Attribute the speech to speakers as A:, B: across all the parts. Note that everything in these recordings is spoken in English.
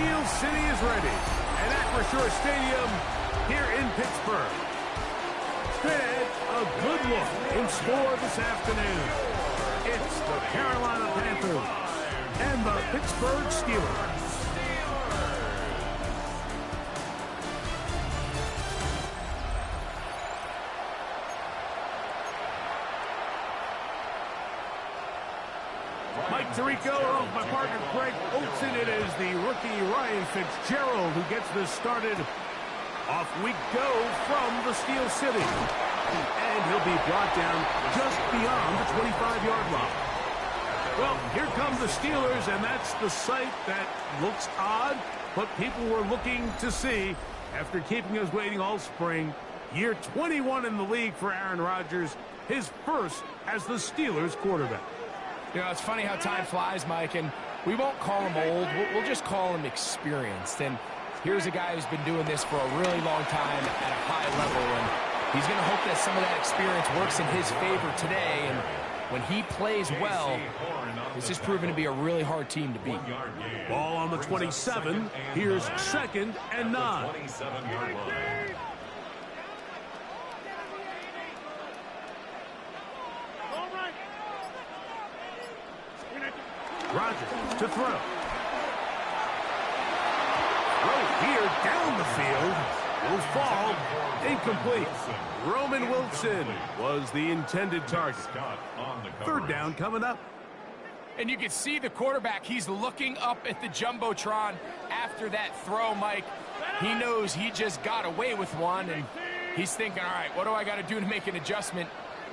A: Steel City is ready at Acrisure Stadium here in Pittsburgh. Straight ahead, a good look in store this afternoon. It's the Carolina Panthers and the Pittsburgh Steelers. Mike Tirico, along with my partner Greg Olson. It is the rookie Ryan Fitzgerald who gets this started. Off we go from the Steel City. And he'll be brought down just beyond the 25-yard line. Well, here come the Steelers, and that's the sight that looks odd, but people were looking to see after keeping us waiting all spring. Year 21 in the league for Aaron Rodgers, his first as the Steelers quarterback.
B: You know, it's funny how time flies, Mike, and we won't call him old. We'll just call him experienced. And here's a guy who's been doing this for a really long time at a high level, and he's going to hope that some of that experience works in his favor today. And when he plays well, this is proven to be a really hard team to beat.
A: Ball on the 27. Here's 2nd and 9. Rodgers to throw. Throw here down the field. Will fall. Incomplete. Roman Wilson was the intended target. 3rd down coming up.
B: And you can see the quarterback. He's looking up at the Jumbotron after that throw, Mike. He knows he just got away with one, and he's thinking, all right, what do I got to do to make an adjustment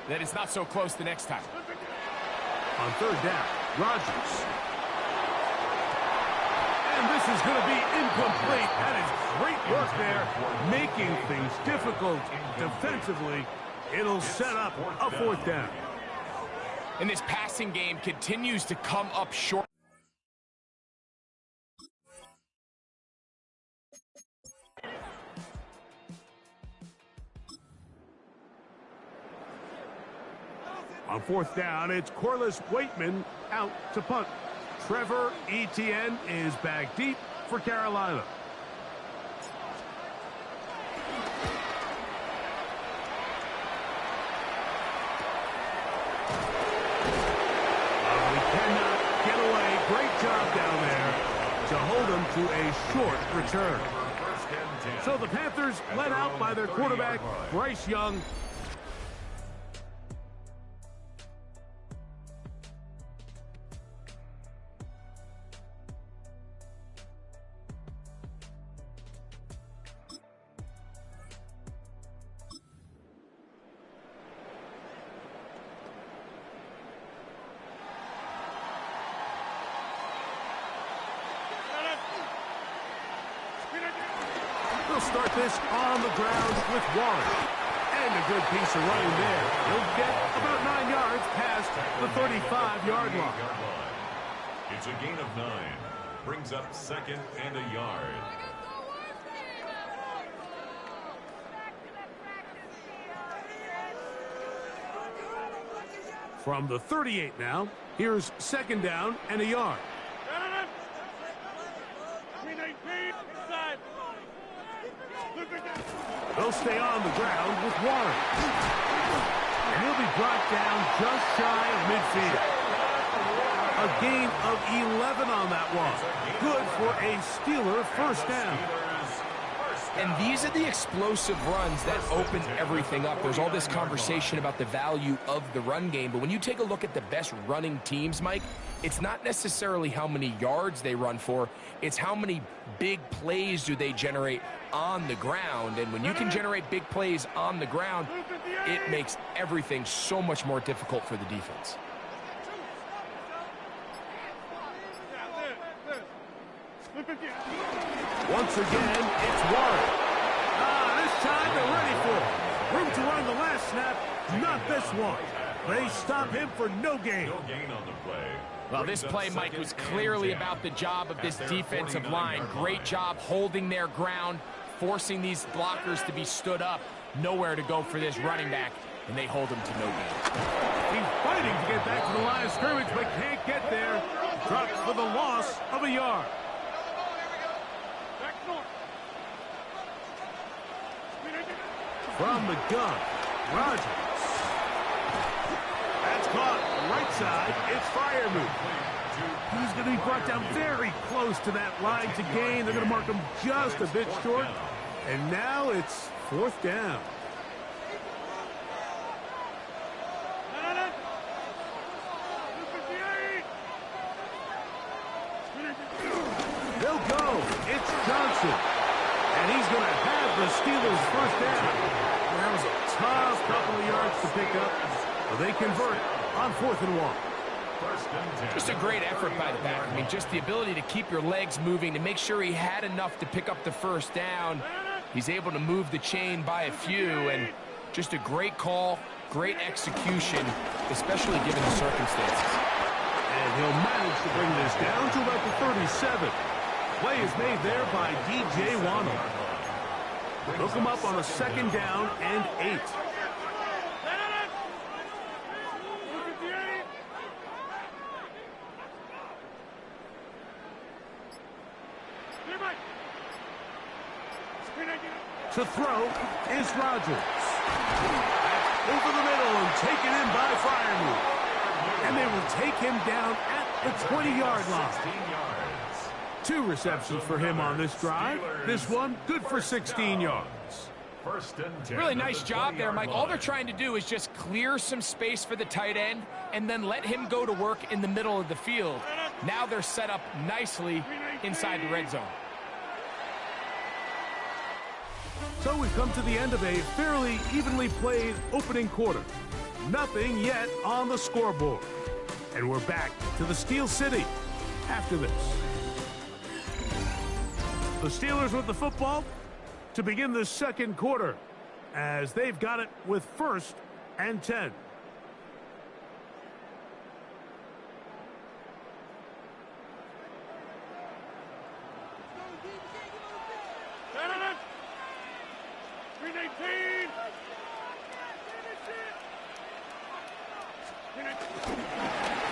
B: that it's not so close the next time?
A: On 3rd down, Rodgers. And this is going to be incomplete. That is great work there, making things difficult defensively. It'll set up a 4th down.
B: And this passing game continues to come up short.
A: On 4th down, it's Corliss Waitman out to punt. Trevor Etienne is back deep for Carolina. He cannot get away. Great job down there to hold him to a short return. So the Panthers led out by their quarterback, Bryce Young. They'll start this on the ground with Warren. And a good piece of running there. He'll get about 9 yards past the 35-yard line.
C: It's a gain of 9. Brings up 2nd and a yard.
A: From the 38 now, here's 2nd down and a yard. They'll stay on the ground with Warren. And he'll be brought down just shy of midfield. A gain of 11 on that one. Good for a Steeler 1st down.
B: And these are the explosive runs that open everything up. There's all this conversation about the value of the run game, but when you take a look at the best running teams, Mike, it's not necessarily how many yards they run for, it's how many big plays do they generate on the ground. And when you can generate big plays on the ground, it makes everything so much more difficult for the defense.
A: Once again, it's Warren. This time they're ready for it. Room to run the last snap, not this one. They stop him for no gain.
C: No gain on the play.
B: Well, this play, Mike, was clearly about the job of this defensive line. Great job holding their ground, forcing these blockers to be stood up. Nowhere to go for this running back, and they hold him to no gain.
A: He's fighting to get back to the line of scrimmage, but can't get there. Drops for the loss of a yard. From the gun, Rodgers. That's caught right side. It's Freiermuth. He's going to be brought down very close to that line to gain. They're going to mark him just a bit short. And now it's 4th down. They'll go. It's Johnson. And he's going to have the Steelers' 1st down. That was a tough couple of yards to pick up. But they convert on 4th and 1.
B: Just a great effort by the back. I mean, just the ability to keep your legs moving, to make sure he had enough to pick up the 1st down. He's able to move the chain by a few, and just a great call, great execution, especially given the circumstances.
A: And he'll manage to bring this down to about the 37. Play is made there by D.J. Waddle. Hook him up on a 2nd down and 8. To throw is Rodgers. Over the middle and taken in by Freiermuth. And they will take him down at the 20-yard line. 2 receptions for him on this drive. This one good for 16 yards.
B: Really nice job there, Mike. All they're trying to do is just clear some space for the tight end and then let him go to work in the middle of the field. Now they're set up nicely inside the red zone.
A: So we've come to the end of a fairly evenly played opening quarter. Nothing yet on the scoreboard. And we're back to the Steel City after this. The Steelers with the football to begin the 2nd quarter as they've got it with 1st and 10.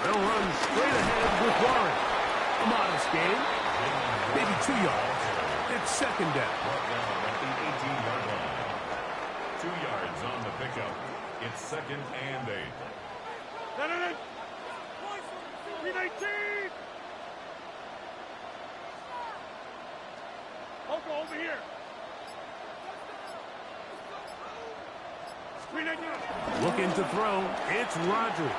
A: They'll run straight ahead with Warren. A modest gain. Maybe 2 yards. It's 2nd down.
C: 2 yards on the pickup. It's 2nd and 8.
A: Over here. Looking to throw. It's Rodgers.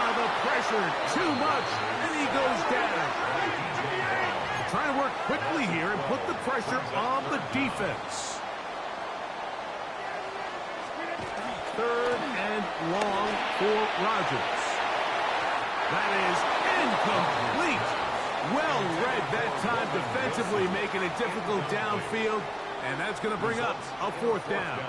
A: The pressure, too much, and he goes down. Trying to work quickly here and put the pressure on the defense. 3rd and long for Rodgers. That is incomplete. Well read that time defensively, making it difficult downfield, and that's going to bring up a 4th down.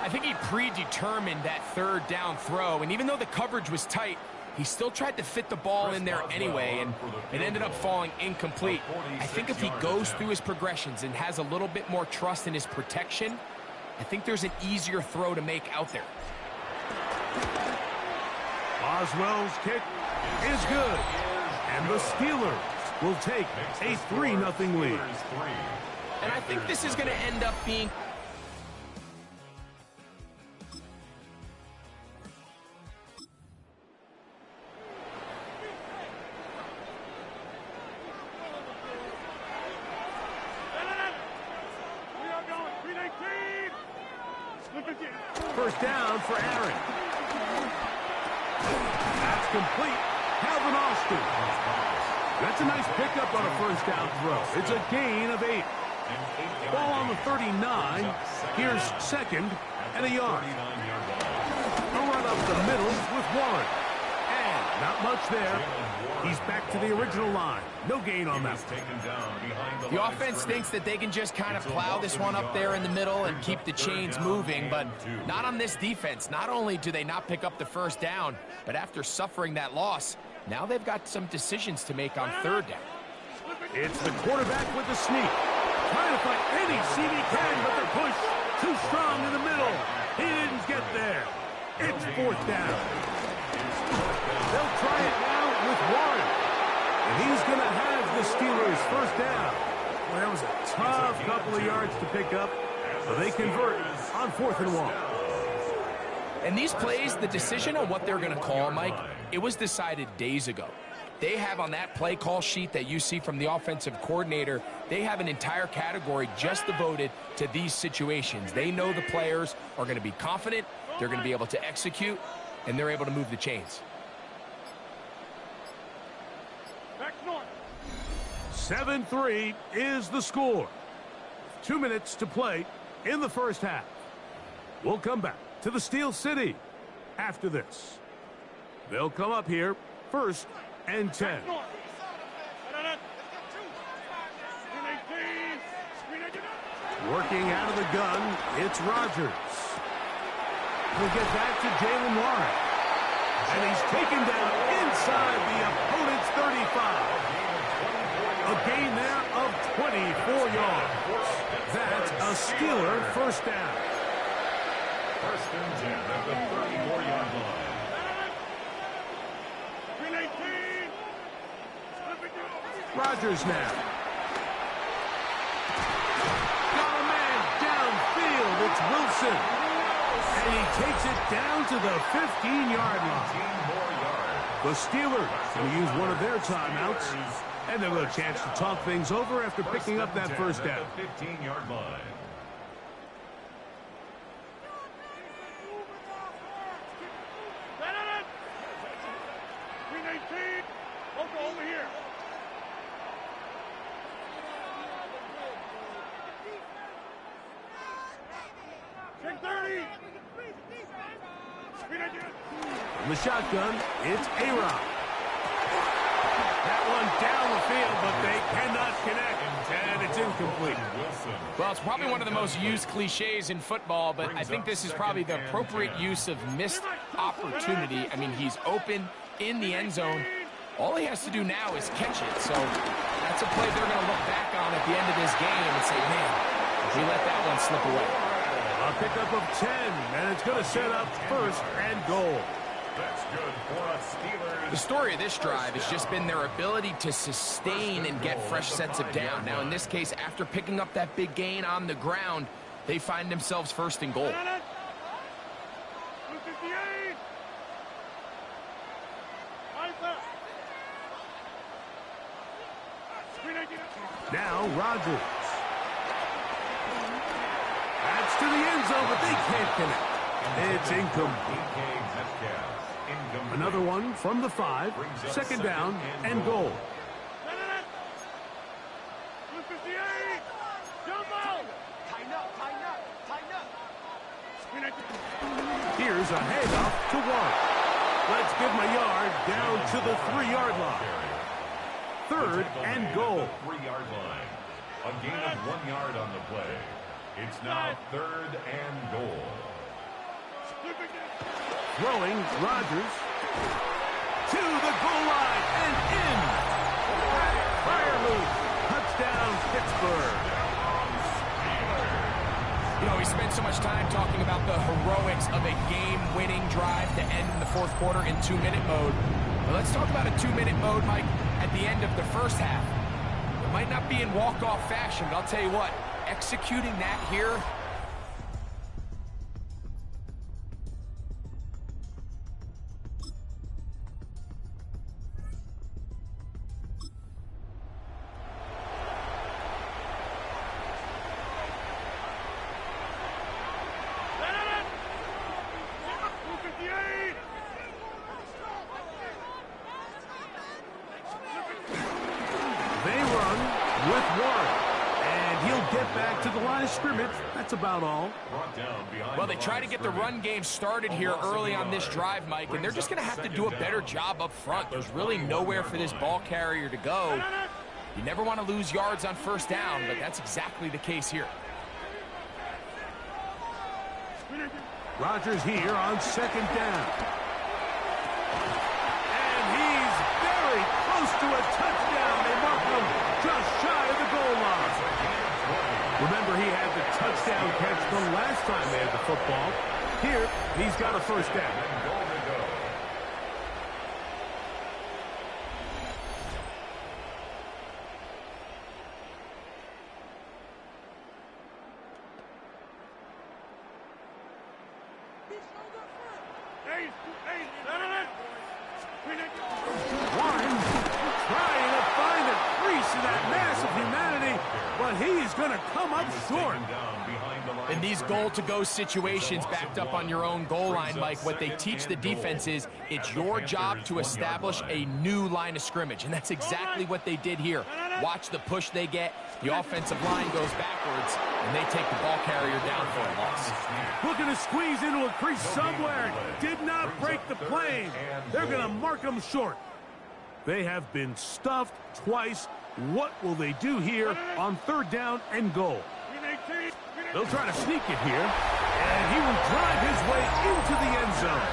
B: I think he predetermined that 3rd down throw, and even though the coverage was tight, he still tried to fit the ball in there anyway, and it ended up falling incomplete. I think if he goes through his progressions and has a little bit more trust in his protection, I think there's an easier throw to make out there.
A: Boswell's kick is good, and the Steelers will take a 3-0 lead.
B: And I think this is going to end up being...
A: First down for Aaron. That's complete. Calvin Austin. That's a nice pickup on a 1st down throw. It's a gain of 8. Ball on the 39. Here's 2nd and a yard. A run up the middle with Warren. And not much there. He's back to the original line. No gain on that.
B: The offense thinks that they can just kind of plow this one up there in the middle and keep the chains moving, but not on this defense. Not only do they not pick up the 1st down, but after suffering that loss, now they've got some decisions to make on 3rd down.
A: It's the quarterback with the sneak. Trying to find any seam he can, but the push too strong in the middle. He didn't get there. It's 4th down. They'll try it now with Warren. And he's going to have the Steelers' 1st down. Well, that was a tough couple of yards to pick up. They convert on 4th and 1.
B: And these plays, the decision on what they're going to call, Mike, it was decided days ago. They have on that play call sheet that you see from the offensive coordinator, they have an entire category just devoted to these situations. They know the players are going to be confident, they're going to be able to execute, and they're able to move the chains.
A: 7-3 is the score. 2 minutes to play in the first half. We'll come back to the Steel City after this. They'll come up here 1st and 10. Working out of the gun, it's Rodgers. He'll get back to Jalen Warren. And he's taken down inside the opponent's 35. A gain there of 24 yards. That's a Steeler first down.
C: 1st and 10 at the 34-yard line.
A: Rodgers now. Got a man downfield. It's Wilson. And he takes it down to the 15-yard line. The Steelers will use one of their timeouts. And they'll have a chance to talk things over after picking up that first down.
C: 15-yard line.
D: Over here. Check 30.
A: From the shotgun, it's A-Rod. That one down the field, but they cannot connect. And it's incomplete.
B: Well, it's probably one of the most used cliches in football, but I think this is probably the appropriate use of missed opportunity. I mean, he's open in the end zone. All he has to do now is catch it. So that's a play they're going to look back on at the end of this game and say, man, we let that one slip away.
A: A pickup of 10, and it's going to set up 1st and goal.
C: That's good for us Steelers.
B: The story of this drive has just been their ability to sustain and get fresh sets of down. Now, in this case, after picking up that big gain on the ground, they find themselves 1st and goal.
A: Now Rodgers. That's to the end zone, but they can't connect. It's incomplete. Another one from the 5. 2nd down and goal. Here's a handoff to Warren. Let's give him a yard down to the 3-yard line. 3rd and goal.
C: 3-yard line. A gain of 1 yard on the play. It's now 3rd and goal.
A: Throwing Rodgers to the goal line and in. Fire move. Touchdown Pittsburgh.
B: You know, we spent so much time talking about the heroics of a game-winning drive to end in the 4th quarter in 2-minute mode. Well, let's talk about a 2-minute mode, Mike, at the end of the first half. It might not be in walk-off fashion, but I'll tell you what, executing that here.
A: That's about all.
B: Well, they try to get the run game started here early on this drive, Mike, and they're just going to have to do a better job up front. There's really nowhere for this ball carrier to go. You never want to lose yards on 1st down, but that's exactly the case here.
A: Rodgers here on 2nd down. And he's very close to a touchdown. They mark him just shy of the goal line. Remember, he had the touchdown catch the last time they had the football. Here, he's got a 1st down. Warren trying to find a crease in that mass of humanity, but he's going to come up short.
B: In these goal-to-go situations backed up on your own goal line, Mike, what they teach the defense is it's your job to establish a new line of scrimmage, and that's exactly what they did here. Watch the push they get. The offensive line goes backwards, and they take the ball carrier down for a loss.
A: Looking to squeeze into a crease somewhere. Did not break the plane. They're going to mark them short. They have been stuffed twice. What will they do here on 3rd down and goal? They'll try to sneak it here, and he will drive his way into the end zone.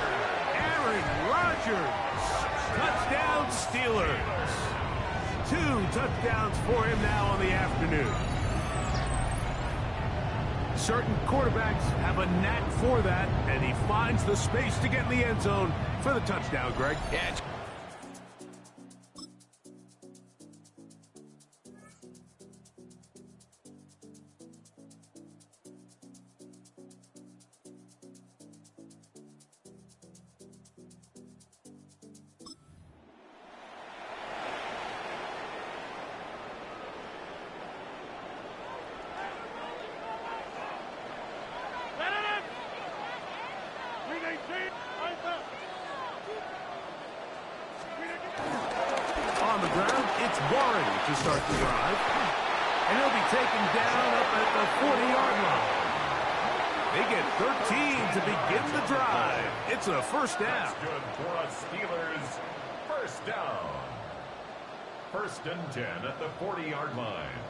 A: Aaron Rodgers, touchdown Steelers. 2 touchdowns for him now on the afternoon. Certain quarterbacks have a knack for that, and he finds the space to get in the end zone for the touchdown, Greg.
B: Yeah, it's
A: on the ground, it's Warren to start the drive. And he'll be taken down up at the 40-yard line. They get 13 to begin the drive. It's a first down.
C: That's good for us Steelers. First down. 1st and 10 at the 40-yard line.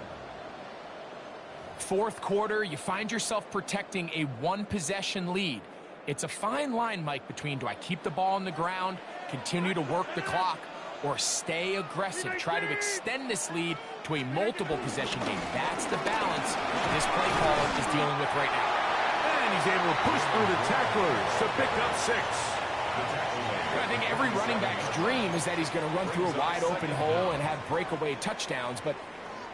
B: 4th quarter, you find yourself protecting a 1-possession lead. It's a fine line, Mike, between do I keep the ball on the ground, continue to work the clock, or stay aggressive, try to extend this lead to a multiple possession game. That's the balance this play caller is dealing with right now.
A: And he's able to push through the tacklers to pick up 6.
B: I think every running back's dream is that he's going to run through a wide open hole and have breakaway touchdowns, but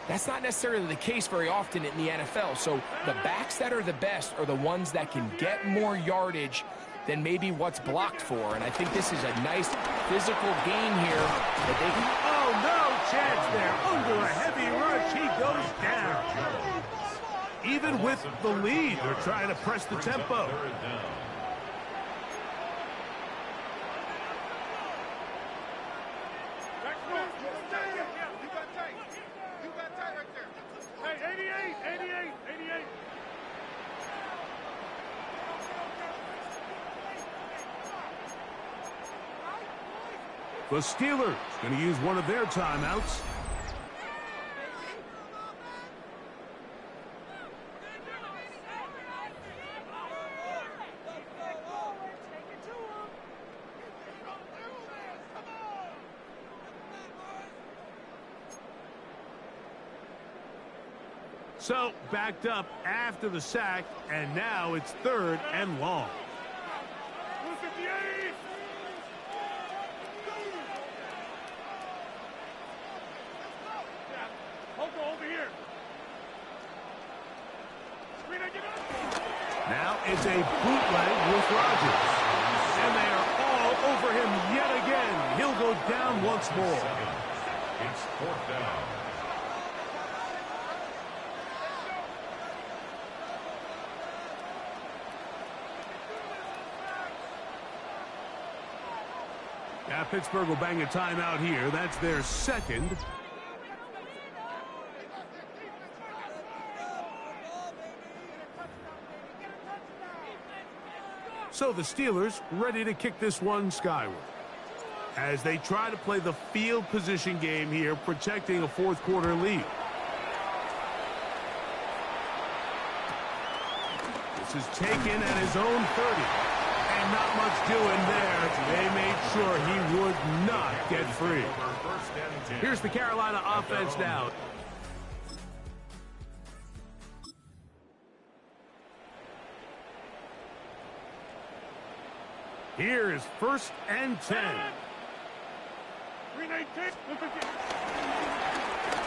B: that's not necessarily the case very often in the NFL. So the backs that are the best are the ones that can get more yardage than maybe what's blocked for. And I think this is a nice physical gain here that they can...
A: Oh, no chance there. Under a heavy rush, he goes down. Even with the lead, they're trying to press the tempo. The Steelers going to use one of their timeouts. So, backed up after the sack, and now it's 3rd and long. Now it's a bootleg with Rodgers. And they are all over him yet again. He'll go down once more.
C: It's 4th down.
A: Yeah, Pittsburgh will bang a timeout here. That's their 2nd. So the Steelers ready to kick this one skyward as they try to play the field position game here, protecting a 4th quarter lead. This is taken at his own 30. And not much doing there. They made sure he would not get free. Here's the Carolina offense now. Here is 1st and 10.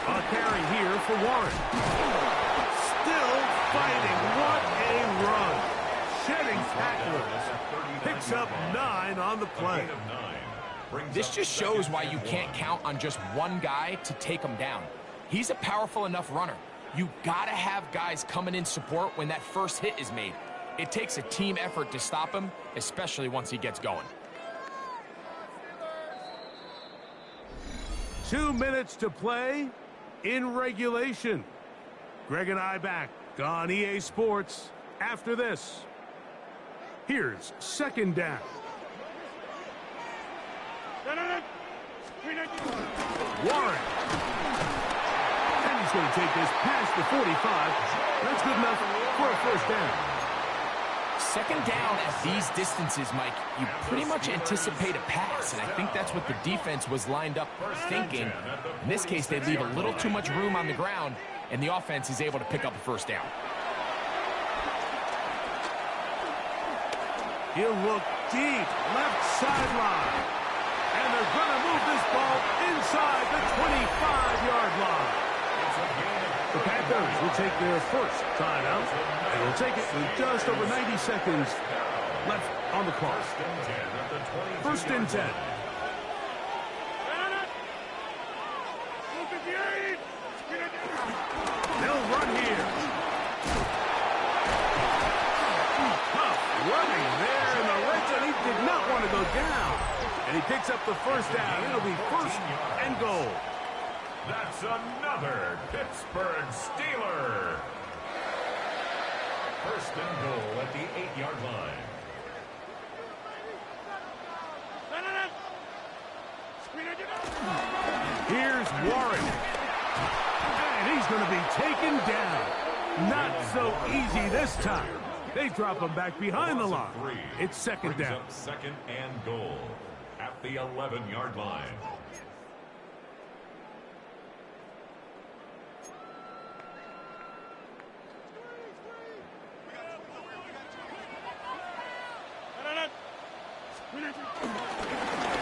A: A carry here for Warren. Still fighting. What a run. Shedding tacklers. picks up 9 on the play.
B: This just shows why you can't count on just one guy to take him down. He's a powerful enough runner. You gotta have guys coming in support when that first hit is made. It takes a team effort to stop him, especially once he gets going.
A: 2 minutes to play in regulation. Greg and I back on EA Sports after this. Here's second down. Warren. And he's going to take this past the 45. That's good enough for a first down.
B: Second down at these distances, Mike, you pretty much anticipate a pass, and I think that's what the defense was lined up thinking. In this case, they leave a little too much room on the ground, and the offense is able to pick up a first down.
A: He'll look deep, left sideline. And they're going to move this ball inside the 25-yard line. The Panthers will take their first timeout, and will take it with just over 90 seconds left on the clock. First and 10. They'll run here. Tough running there in the red zone. He did not want to go down. And he picks up the first down. It'll be first and goal.
C: That's another Pittsburgh Steeler. First and goal at the 8-yard line.
A: Here's Warren. And he's going to be taken down. Not so easy this time. They drop him back behind the line. It's second down.
C: Second and goal at the 11-yard line.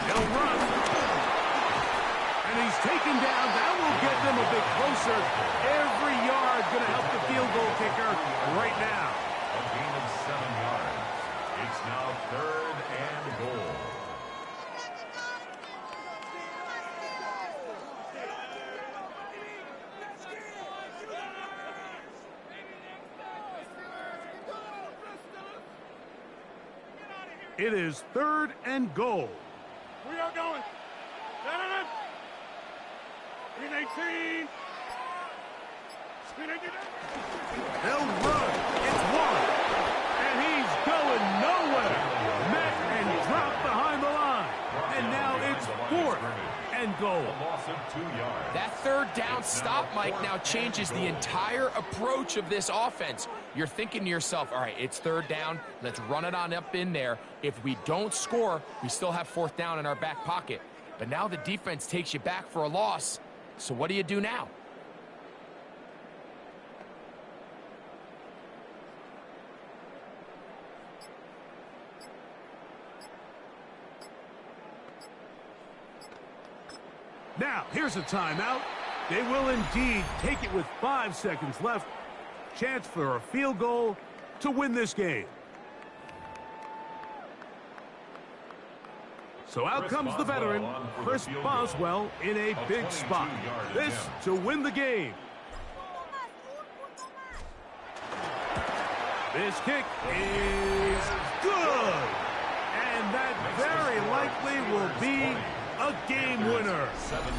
A: They'll run. And he's taken down. That will get them a bit closer. Every yard going to help the field goal kicker right now.
C: A gain of 7 yards. It's now third and goal.
A: It is third and goal.
D: We are going. 18.
A: They'll run. It's one. And he's going nowhere. Met and dropped behind the line. And now it's fourth and goal.
C: A loss of 2 yards.
B: That third down stop, Mike, now changes the entire approach of this offense. You're thinking to yourself, all right, it's third down. Let's run it on up in there. If we don't score, we still have fourth down in our back pocket. But now the defense takes you back for a loss. So what do you do now?
A: Now, here's a timeout. They will indeed take it with 5 seconds left. Chance for a field goal to win this game. So out comes the veteran, Chris Boswell, in a big spot. This to win the game. This kick is good. And that very likely will be a game winner.
C: 17.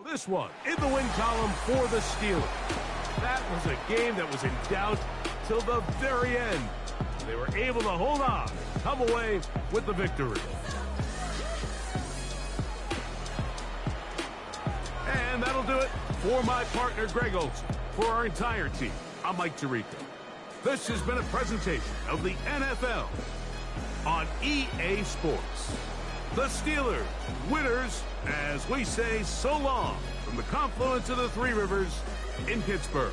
A: This one in the win column for the Steelers. That was a game that was in doubt till the very end. They were able to hold on, come away with the victory. And that'll do it for my partner, Greg Olson. For our entire team, I'm Mike Tirico. This has been a presentation of the NFL on EA Sports. The Steelers, winners, as we say so long from the confluence of the Three Rivers in Pittsburgh.